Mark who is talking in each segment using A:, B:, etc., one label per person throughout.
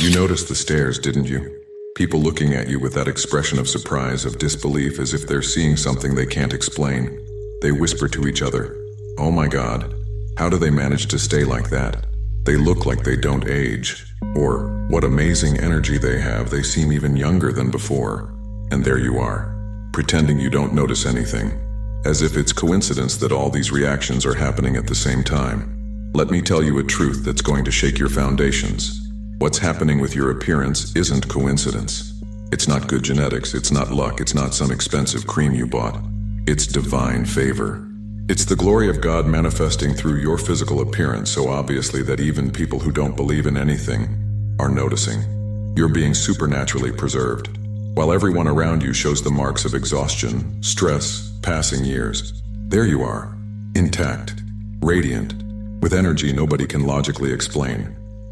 A: You noticed the stares, didn't you? People looking at you with that expression of surprise, of disbelief, as if they're seeing something they can't explain. They whisper to each other, "Oh my God, how do they manage to stay like that? They look like they don't age." Or, "What amazing energy they have, they seem even younger than before." And there you are, pretending you don't notice anything, as if it's coincidence that all these reactions are happening at the same time. Let me tell you a truth that's going to shake your foundations. What's happening with your appearance isn't coincidence. It's not good genetics, it's not luck, it's not some expensive cream you bought. It's divine favor. It's the glory of God manifesting through your physical appearance so obviously that even people who don't believe in anything are noticing. You're being supernaturally preserved, while everyone around you shows the marks of exhaustion, stress, passing years. There you are, intact, radiant, with energy nobody can logically explain.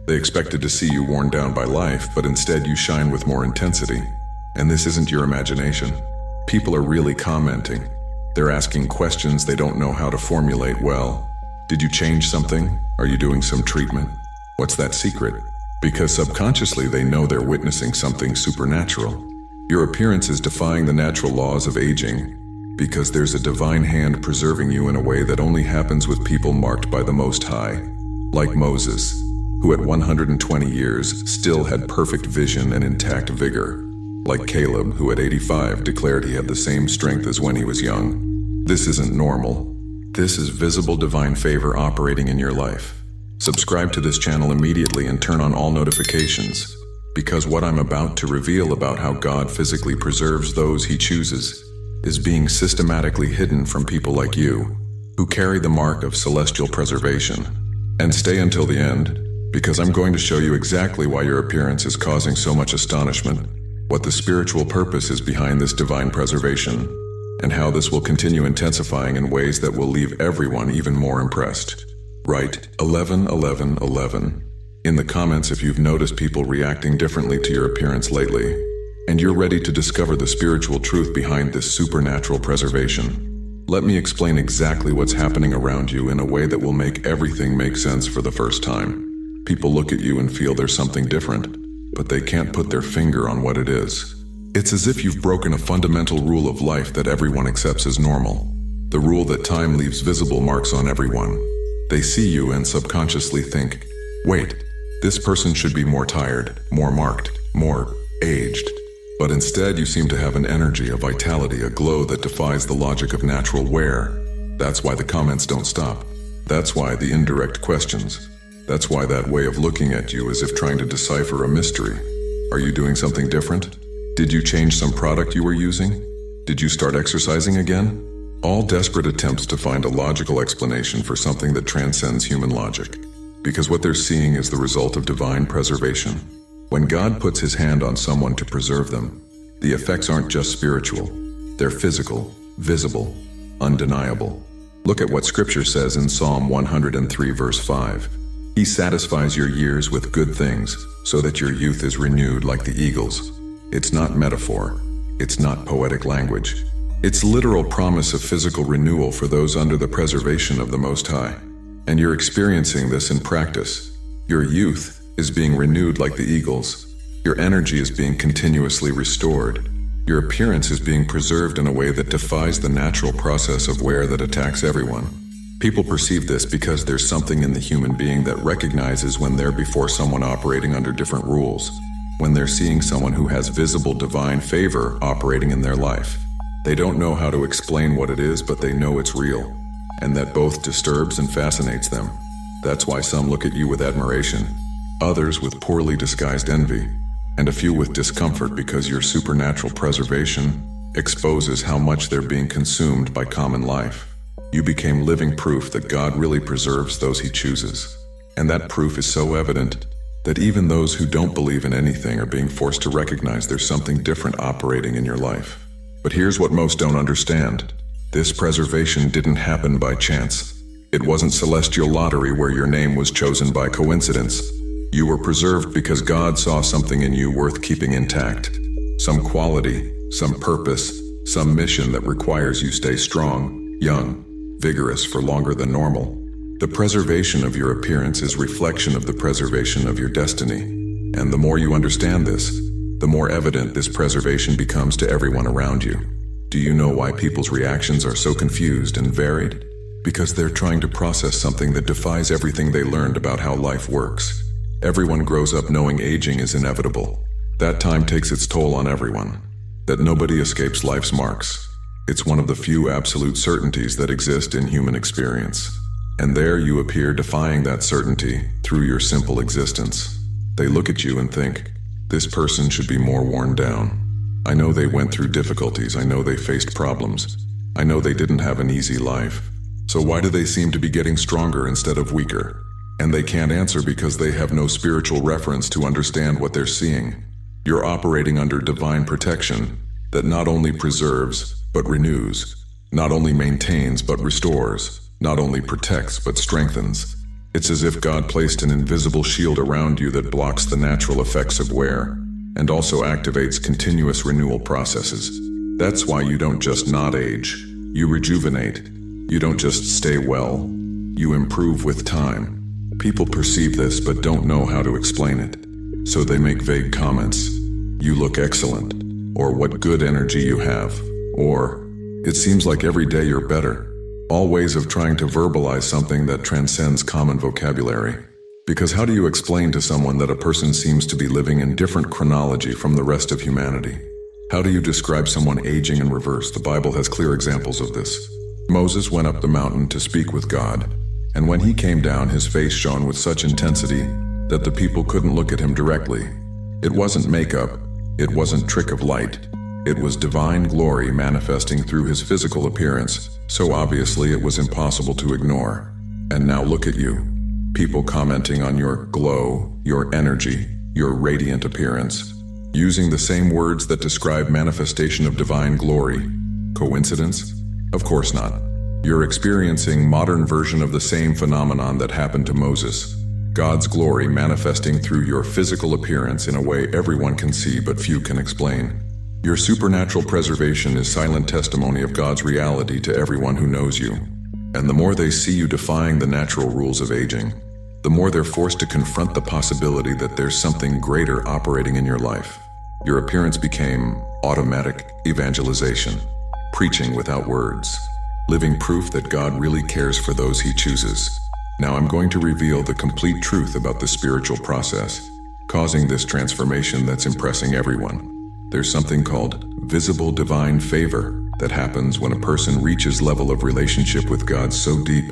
A: They expected to see you worn down by life, but instead you shine with more intensity. And this isn't your imagination. People are really commenting. They're asking questions they don't know how to formulate well. Did you change something? Are you doing some treatment? What's that secret? Because subconsciously they know they're witnessing something supernatural. Your appearance is defying the natural laws of aging, because there's a divine hand preserving you in a way that only happens with people marked by the Most High. Like Moses, who at 120 years still had perfect vision and intact vigor. Like Caleb, who at 85 declared he had the same strength as when he was young. This isn't normal. This is visible divine favor operating in your life. Subscribe to this channel immediately and turn on all notifications, because what I'm about to reveal about how God physically preserves those He chooses is being systematically hidden from people like you, who carry the mark of celestial preservation. And stay until the end, because I'm going to show you exactly why your appearance is causing so much astonishment, what the spiritual purpose is behind this divine preservation, and how this will continue intensifying in ways that will leave everyone even more impressed. Write 111111 in the comments if you've noticed people reacting differently to your appearance lately, and you're ready to discover the spiritual truth behind this supernatural preservation. Let me explain exactly what's happening around you in a way that will make everything make sense for the first time. People look at you and feel there's something different, but they can't put their finger on what it is. It's as if you've broken a fundamental rule of life that everyone accepts as normal. The rule that time leaves visible marks on everyone. They see you and subconsciously think, "Wait, this person should be more tired, more marked, more aged." But instead you seem to have an energy, a vitality, a glow that defies the logic of natural wear. That's why the comments don't stop. That's why the indirect questions. That's why that way of looking at you as if trying to decipher a mystery. Are you doing something different? Did you change some product you were using? Did you start exercising again? All desperate attempts to find a logical explanation for something that transcends human logic. Because what they're seeing is the result of divine preservation. When God puts His hand on someone to preserve them, the effects aren't just spiritual. They're physical, visible, undeniable. Look at what Scripture says in Psalm 103 verse 5. He satisfies your years with good things, so that your youth is renewed like the eagles. It's not metaphor. It's not poetic language. It's literal promise of physical renewal for those under the preservation of the Most High. And you're experiencing this in practice. Your youth is being renewed like the eagles. Your energy is being continuously restored. Your appearance is being preserved in a way that defies the natural process of wear that attacks everyone. People perceive this because there's something in the human being that recognizes when they're before someone operating under different rules, when they're seeing someone who has visible divine favor operating in their life. They don't know how to explain what it is, but they know it's real, and that both disturbs and fascinates them. That's why some look at you with admiration, others with poorly disguised envy, and a few with discomfort because your supernatural preservation exposes how much they're being consumed by common life. You became living proof that God really preserves those He chooses. And that proof is so evident that even those who don't believe in anything are being forced to recognize there's something different operating in your life. But here's what most don't understand. This preservation didn't happen by chance. It wasn't celestial lottery where your name was chosen by coincidence. You were preserved because God saw something in you worth keeping intact. Some quality, some purpose, some mission that requires you stay strong, young, vigorous for longer than normal. The preservation of your appearance is reflection of the preservation of your destiny. And the more you understand this, the more evident this preservation becomes to everyone around you. Do you know why people's reactions are so confused and varied? Because they're trying to process something that defies everything they learned about how life works. Everyone grows up knowing aging is inevitable. That time takes its toll on everyone. That nobody escapes life's marks. It's one of the few absolute certainties that exist in human experience. And there you appear defying that certainty through your simple existence. They look at you and think, this person should be more worn down. I know they went through difficulties. I know they faced problems. I know they didn't have an easy life. So why do they seem to be getting stronger instead of weaker? And they can't answer because they have no spiritual reference to understand what they're seeing. You're operating under divine protection that not only preserves, but renews, not only maintains, but restores, not only protects, but strengthens. It's as if God placed an invisible shield around you that blocks the natural effects of wear, and also activates continuous renewal processes. That's why you don't just not age, you rejuvenate. You don't just stay well, you improve with time. People perceive this but don't know how to explain it. So they make vague comments. You look excellent, or what good energy you have, or it seems like every day you're better. All ways of trying to verbalize something that transcends common vocabulary. Because how do you explain to someone that a person seems to be living in different chronology from the rest of humanity? How do you describe someone aging in reverse? The Bible has clear examples of this. Moses went up the mountain to speak with God, and when he came down, his face shone with such intensity that the people couldn't look at him directly. It wasn't makeup, it wasn't trick of light. It was divine glory manifesting through his physical appearance, so obviously it was impossible to ignore. And now look at you. People commenting on your glow, your energy, your radiant appearance, using the same words that describe manifestation of divine glory. Coincidence? Of course not. You're experiencing modern version of the same phenomenon that happened to Moses. God's glory manifesting through your physical appearance in a way everyone can see but few can explain. Your supernatural preservation is silent testimony of God's reality to everyone who knows you. And the more they see you defying the natural rules of aging, the more they're forced to confront the possibility that there's something greater operating in your life. Your appearance became automatic evangelization, preaching without words, living proof that God really cares for those he chooses. Now I'm going to reveal the complete truth about the spiritual process, causing this transformation that's impressing everyone. There's something called visible divine favor that happens when a person reaches level of relationship with God so deep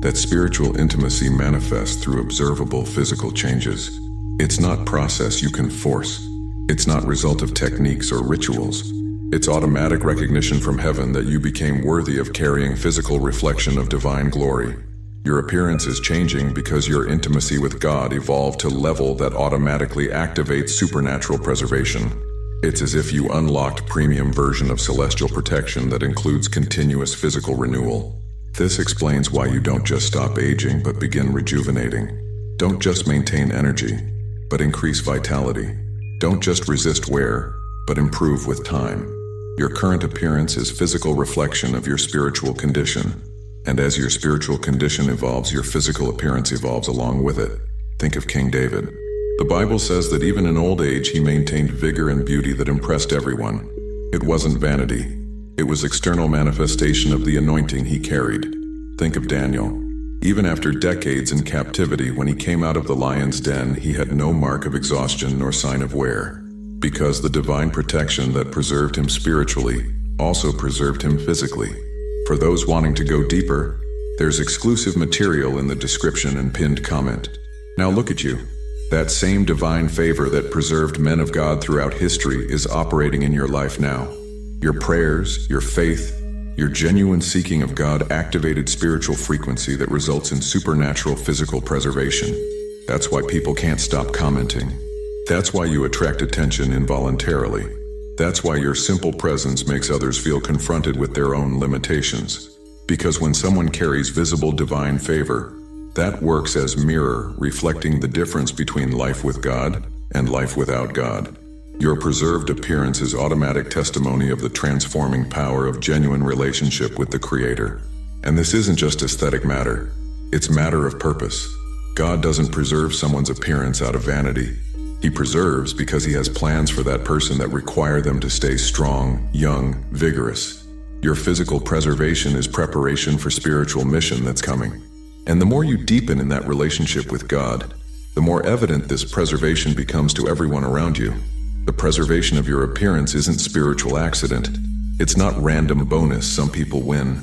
A: that spiritual intimacy manifests through observable physical changes. It's not process you can force. It's not result of techniques or rituals. It's automatic recognition from heaven that you became worthy of carrying physical reflection of divine glory. Your appearance is changing because your intimacy with God evolved to level that automatically activates supernatural preservation. It's as if you unlocked premium version of celestial protection that includes continuous physical renewal. This explains why you don't just stop aging but begin rejuvenating. Don't just maintain energy, but increase vitality. Don't just resist wear, but improve with time. Your current appearance is physical reflection of your spiritual condition. And as your spiritual condition evolves, your physical appearance evolves along with it. Think of King David. The Bible says that even in old age he maintained vigor and beauty that impressed everyone. It wasn't vanity. It was external manifestation of the anointing he carried. Think of Daniel. Even after decades in captivity, when he came out of the lion's den, he had no mark of exhaustion nor sign of wear, because the divine protection that preserved him spiritually also preserved him physically. For those wanting to go deeper, there's exclusive material in the description and pinned comment. Now look at you. That same divine favor that preserved men of God throughout history is operating in your life now. Your prayers, your faith, your genuine seeking of God activated spiritual frequency that results in supernatural physical preservation. That's why people can't stop commenting. That's why you attract attention involuntarily. That's why your simple presence makes others feel confronted with their own limitations. Because when someone carries visible divine favor, that works as mirror reflecting the difference between life with God and life without God. Your preserved appearance is automatic testimony of the transforming power of genuine relationship with the Creator. And this isn't just aesthetic matter, it's matter of purpose. God doesn't preserve someone's appearance out of vanity. He preserves because he has plans for that person that require them to stay strong, young, vigorous. Your physical preservation is preparation for spiritual mission that's coming. And the more you deepen in that relationship with God, the more evident this preservation becomes to everyone around you. The preservation of your appearance isn't spiritual accident. It's not random bonus some people win.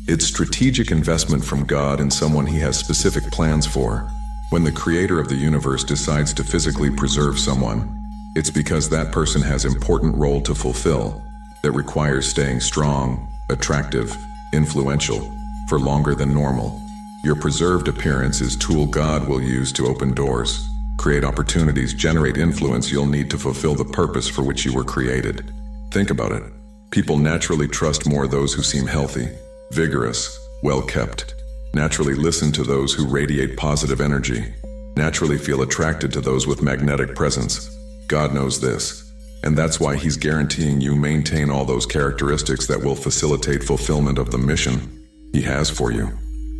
A: It's strategic investment from God in someone he has specific plans for. When the creator of the universe decides to physically preserve someone, it's because that person has important role to fulfill that requires staying strong, attractive, influential, for longer than normal. Your preserved appearance is tool God will use to open doors, create opportunities, generate influence you'll need to fulfill the purpose for which you were created. Think about it. People naturally trust more those who seem healthy, vigorous, well-kept. Naturally listen to those who radiate positive energy. Naturally feel attracted to those with magnetic presence. God knows this, and that's why he's guaranteeing you maintain all those characteristics that will facilitate fulfillment of the mission he has for you.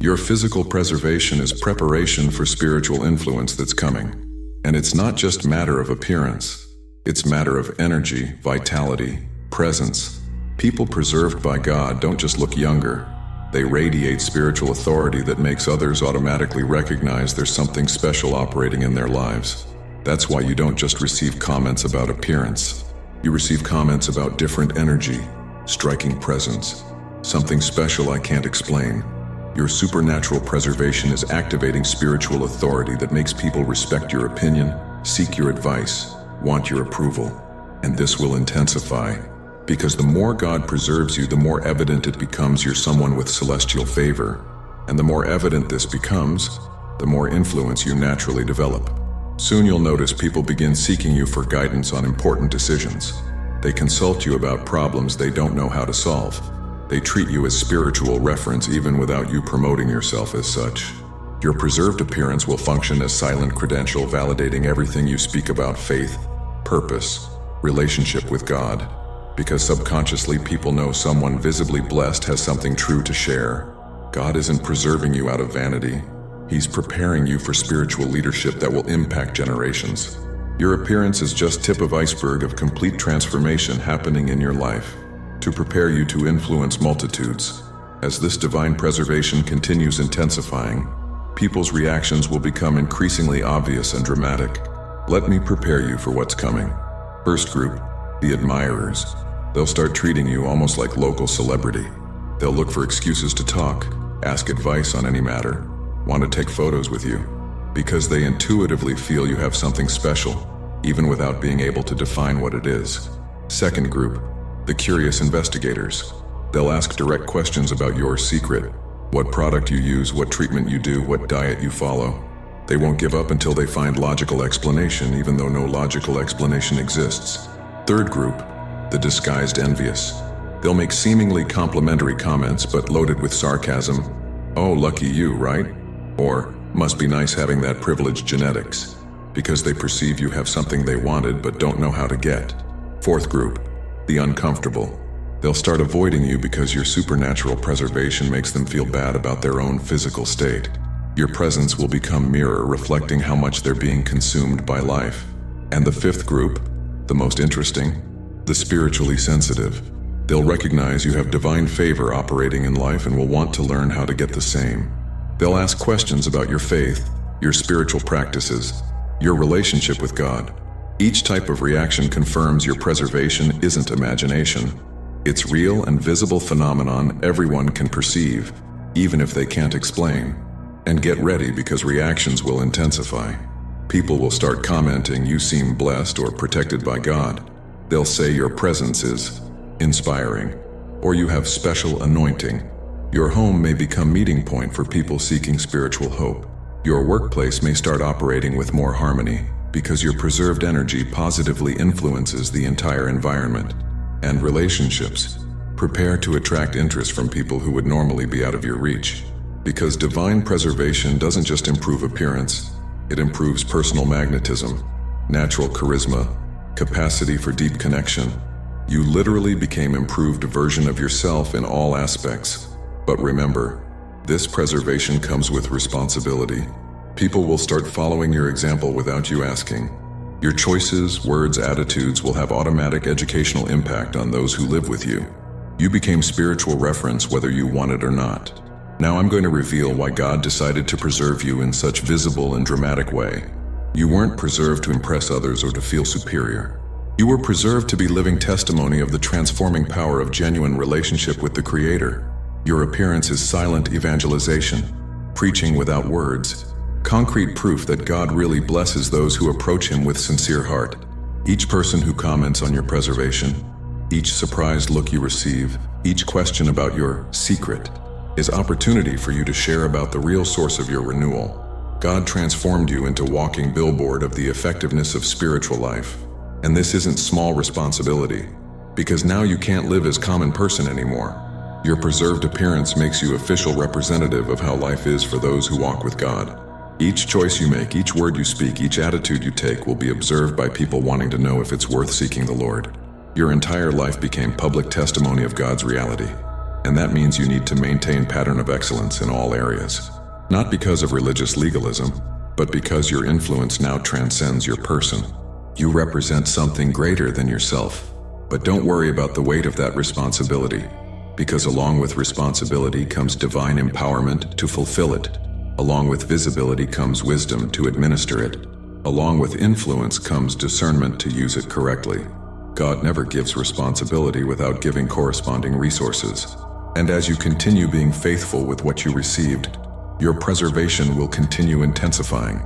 A: Your physical preservation is preparation for spiritual influence that's coming. And it's not just matter of appearance. It's matter of energy, vitality, presence. People preserved by God don't just look younger. They radiate spiritual authority that makes others automatically recognize there's something special operating in their lives. That's why you don't just receive comments about appearance. You receive comments about different energy, striking presence, something special I can't explain. Your supernatural preservation is activating spiritual authority that makes people respect your opinion, seek your advice, want your approval. And this will intensify, because the more God preserves you, the more evident it becomes you're someone with celestial favor. And the more evident this becomes, the more influence you naturally develop. Soon you'll notice people begin seeking you for guidance on important decisions. They consult you about problems they don't know how to solve. They treat you as spiritual reference even without you promoting yourself as such. Your preserved appearance will function as silent credential validating everything you speak about faith, purpose, relationship with God. Because subconsciously people know someone visibly blessed has something true to share. God isn't preserving you out of vanity. He's preparing you for spiritual leadership that will impact generations. Your appearance is just tip of iceberg of complete transformation happening in your life to prepare you to influence multitudes. As this divine preservation continues intensifying, people's reactions will become increasingly obvious and dramatic. Let me prepare you for what's coming. First group, the admirers. They'll start treating you almost like local celebrity. They'll look for excuses to talk, ask advice on any matter, want to take photos with you, because they intuitively feel you have something special, even without being able to define what it is. Second group, the curious investigators. They'll ask direct questions about your secret, what product you use, what treatment you do, what diet you follow. They won't give up until they find logical explanation, even though no logical explanation exists. Third group, the disguised envious. They'll make seemingly complimentary comments, but loaded with sarcasm. Oh, lucky you, right? Or, must be nice having that privileged genetics. Because they perceive you have something they wanted but don't know how to get. Fourth group, the uncomfortable. They'll start avoiding you because your supernatural preservation makes them feel bad about their own physical state. Your presence will become mirror reflecting how much they're being consumed by life. And the fifth group, the most interesting, the spiritually sensitive. They'll recognize you have divine favor operating in life and will want to learn how to get the same. They'll ask questions about your faith, your spiritual practices, your relationship with God. Each type of reaction confirms your preservation isn't imagination. It's real and visible phenomenon everyone can perceive, even if they can't explain. And get ready because reactions will intensify. People will start commenting you seem blessed or protected by God. They'll say your presence is inspiring, or you have special anointing. Your home may become meeting point for people seeking spiritual hope. Your workplace may start operating with more harmony, because your preserved energy positively influences the entire environment. And relationships. Prepare to attract interest from people who would normally be out of your reach. Because divine preservation doesn't just improve appearance, it improves personal magnetism, natural charisma, capacity for deep connection. You literally became improved version of yourself in all aspects. But remember, this preservation comes with responsibility. People will start following your example without you asking. Your choices, words, attitudes will have automatic educational impact on those who live with you. You became spiritual reference whether you want it or not. Now I'm going to reveal why God decided to preserve you in such visible and dramatic way. You weren't preserved to impress others or to feel superior. You were preserved to be living testimony of the transforming power of genuine relationship with the Creator. Your appearance is silent evangelization, preaching without words, concrete proof that God really blesses those who approach Him with sincere heart. Each person who comments on your preservation, each surprised look you receive, each question about your secret, is opportunity for you to share about the real source of your renewal. God transformed you into a walking billboard of the effectiveness of spiritual life. And this isn't small responsibility, because now you can't live as common person anymore. Your preserved appearance makes you official representative of how life is for those who walk with God. Each choice you make, each word you speak, each attitude you take will be observed by people wanting to know if it's worth seeking the Lord. Your entire life became public testimony of God's reality, and that means you need to maintain pattern of excellence in all areas. Not because of religious legalism, but because your influence now transcends your person. You represent something greater than yourself, but don't worry about the weight of that responsibility, because along with responsibility comes divine empowerment to fulfill it. Along with visibility comes wisdom to administer it. Along with influence comes discernment to use it correctly. God never gives responsibility without giving corresponding resources. And as you continue being faithful with what you received, your preservation will continue intensifying.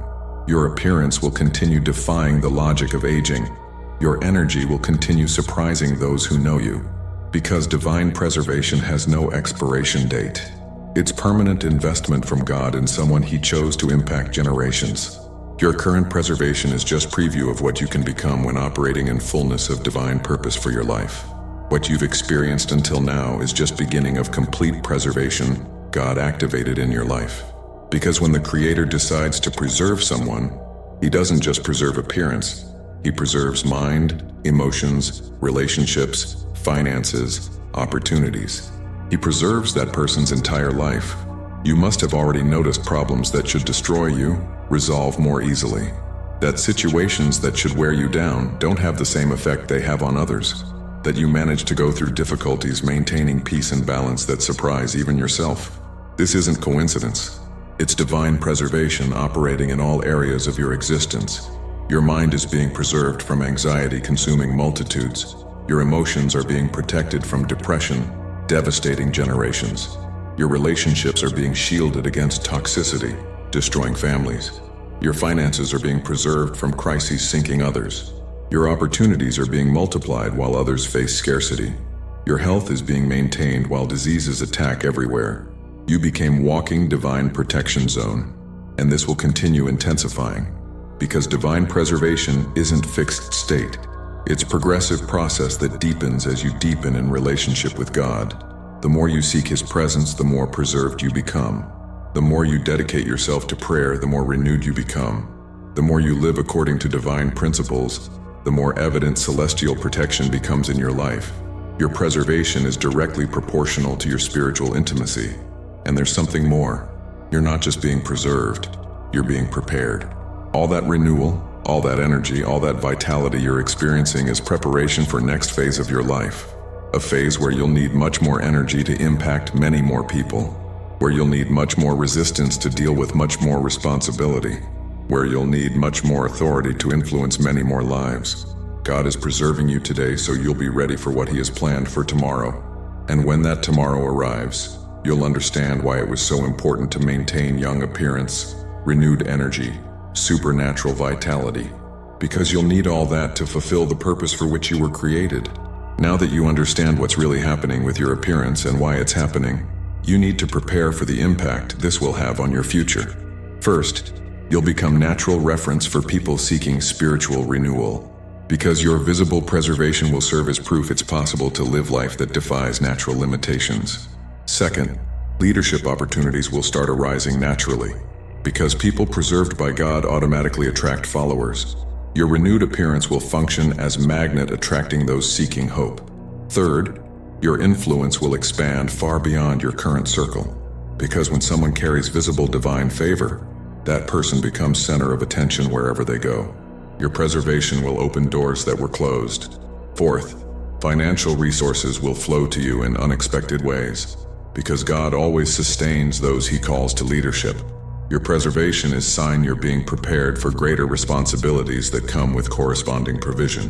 A: Your appearance will continue defying the logic of aging. Your energy will continue surprising those who know you. Because divine preservation has no expiration date. It's permanent investment from God in someone He chose to impact generations. Your current preservation is just preview of what you can become when operating in fullness of divine purpose for your life. What you've experienced until now is just beginning of complete preservation God activated in your life. Because when the Creator decides to preserve someone, He doesn't just preserve appearance. He preserves mind, emotions, relationships, finances, opportunities. He preserves that person's entire life. You must have already noticed problems that should destroy you, resolve more easily. That situations that should wear you down don't have the same effect they have on others. That you manage to go through difficulties maintaining peace and balance that surprise even yourself. This isn't coincidence. It's divine preservation operating in all areas of your existence. Your mind is being preserved from anxiety consuming multitudes. Your emotions are being protected from depression, devastating generations. Your relationships are being shielded against toxicity, destroying families. Your finances are being preserved from crises sinking others. Your opportunities are being multiplied while others face scarcity. Your health is being maintained while diseases attack everywhere. You became walking divine protection zone, and this will continue intensifying. Because divine preservation isn't fixed state. It's a progressive process that deepens as you deepen in relationship with God. The more you seek His presence, the more preserved you become. The more you dedicate yourself to prayer, the more renewed you become. The more you live according to divine principles, the more evident celestial protection becomes in your life. Your preservation is directly proportional to your spiritual intimacy. And there's something more. You're not just being preserved, you're being prepared. All that renewal, all that energy, all that vitality you're experiencing is preparation for next phase of your life. A phase where you'll need much more energy to impact many more people. Where you'll need much more resistance to deal with much more responsibility. Where you'll need much more authority to influence many more lives. God is preserving you today so you'll be ready for what He has planned for tomorrow. And when that tomorrow arrives, you'll understand why it was so important to maintain young appearance, renewed energy, supernatural vitality. Because you'll need all that to fulfill the purpose for which you were created. Now that you understand what's really happening with your appearance and why it's happening, you need to prepare for the impact this will have on your future. First, you'll become natural reference for people seeking spiritual renewal. Because your visible preservation will serve as proof it's possible to live life that defies natural limitations. Second, leadership opportunities will start arising naturally. Because people preserved by God automatically attract followers. Your renewed appearance will function as magnet attracting those seeking hope. Third, your influence will expand far beyond your current circle. Because when someone carries visible divine favor, that person becomes center of attention wherever they go. Your preservation will open doors that were closed. Fourth, financial resources will flow to you in unexpected ways, because God always sustains those He calls to leadership. Your preservation is sign you're being prepared for greater responsibilities that come with corresponding provision.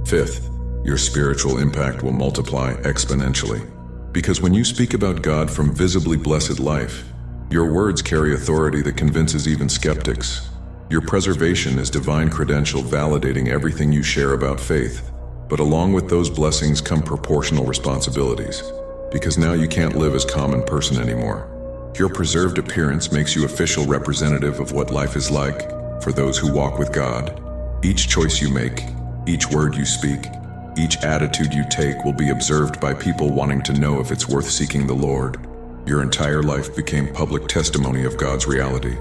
A: Fifth, your spiritual impact will multiply exponentially, because when you speak about God from visibly blessed life, your words carry authority that convinces even skeptics. Your preservation is divine credential validating everything you share about faith. But along with those blessings come proportional responsibilities, because now you can't live as common person anymore. Your preserved appearance makes you official representative of what life is like for those who walk with God. Each choice you make, each word you speak, each attitude you take will be observed by people wanting to know if it's worth seeking the Lord. Your entire life became public testimony of God's reality.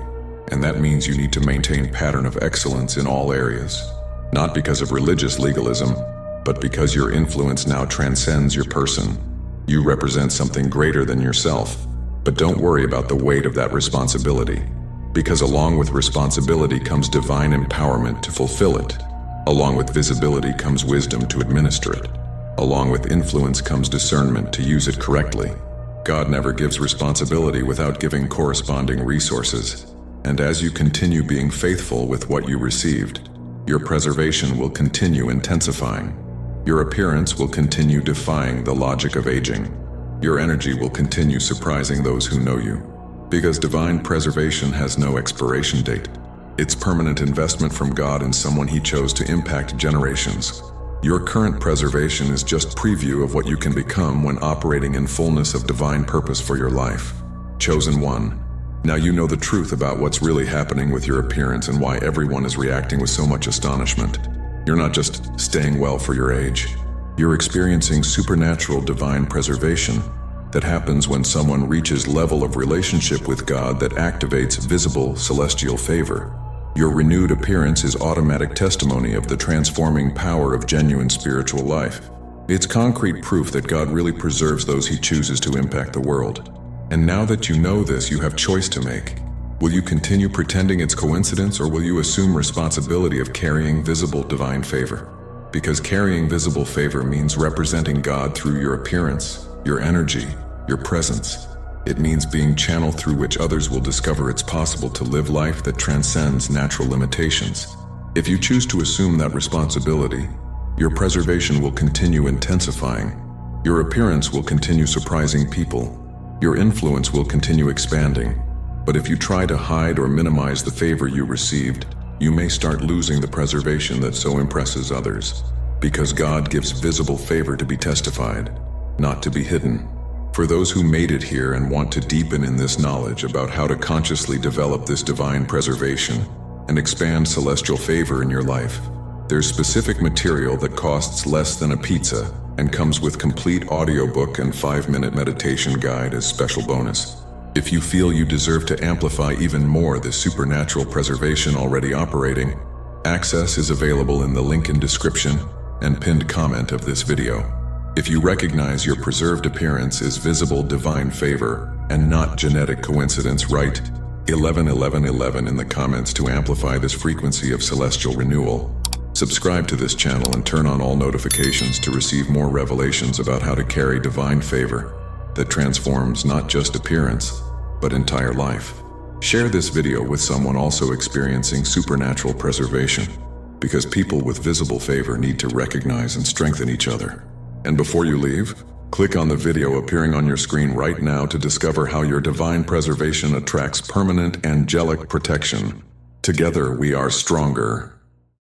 A: And that means you need to maintain pattern of excellence in all areas. Not because of religious legalism, but because your influence now transcends your person. You represent something greater than yourself. But don't worry about the weight of that responsibility, because along with responsibility comes divine empowerment to fulfill it. Along with visibility comes wisdom to administer it. Along with influence comes discernment to use it correctly. God never gives responsibility without giving corresponding resources. And as you continue being faithful with what you received, your preservation will continue intensifying. Your appearance will continue defying the logic of aging. Your energy will continue surprising those who know you. Because divine preservation has no expiration date. It's permanent investment from God in someone He chose to impact generations. Your current preservation is just preview of what you can become when operating in fullness of divine purpose for your life. Chosen one. Now you know the truth about what's really happening with your appearance and why everyone is reacting with so much astonishment. You're not just staying well for your age. You're experiencing supernatural divine preservation that happens when someone reaches level of relationship with God that activates visible celestial favor. Your renewed appearance is automatic testimony of the transforming power of genuine spiritual life. It's concrete proof that God really preserves those He chooses to impact the world. And now that you know this, you have choice to make. Will you continue pretending it's coincidence, or will you assume responsibility of carrying visible divine favor? Because carrying visible favor means representing God through your appearance, your energy, your presence. It means being channel through which others will discover it's possible to live life that transcends natural limitations. If you choose to assume that responsibility, your preservation will continue intensifying. Your appearance will continue surprising people. Your influence will continue expanding. But if you try to hide or minimize the favor you received, you may start losing the preservation that so impresses others. Because God gives visible favor to be testified, not to be hidden. For those who made it here and want to deepen in this knowledge about how to consciously develop this divine preservation and expand celestial favor in your life, there's specific material that costs less than a pizza and comes with complete audiobook and 5-minute meditation guide as special bonus. If you feel you deserve to amplify even more this supernatural preservation already operating, access is available in the link in description and pinned comment of this video. If you recognize your preserved appearance is visible divine favor and not genetic coincidence, write 111111 in the comments to amplify this frequency of celestial renewal. Subscribe to this channel and turn on all notifications to receive more revelations about how to carry divine favor that transforms not just appearance, but entire life. Share this video with someone also experiencing supernatural preservation, because people with visible favor need to recognize and strengthen each other. And before you leave, click on the video appearing on your screen right now to discover how your divine preservation attracts permanent angelic protection. Together we are stronger.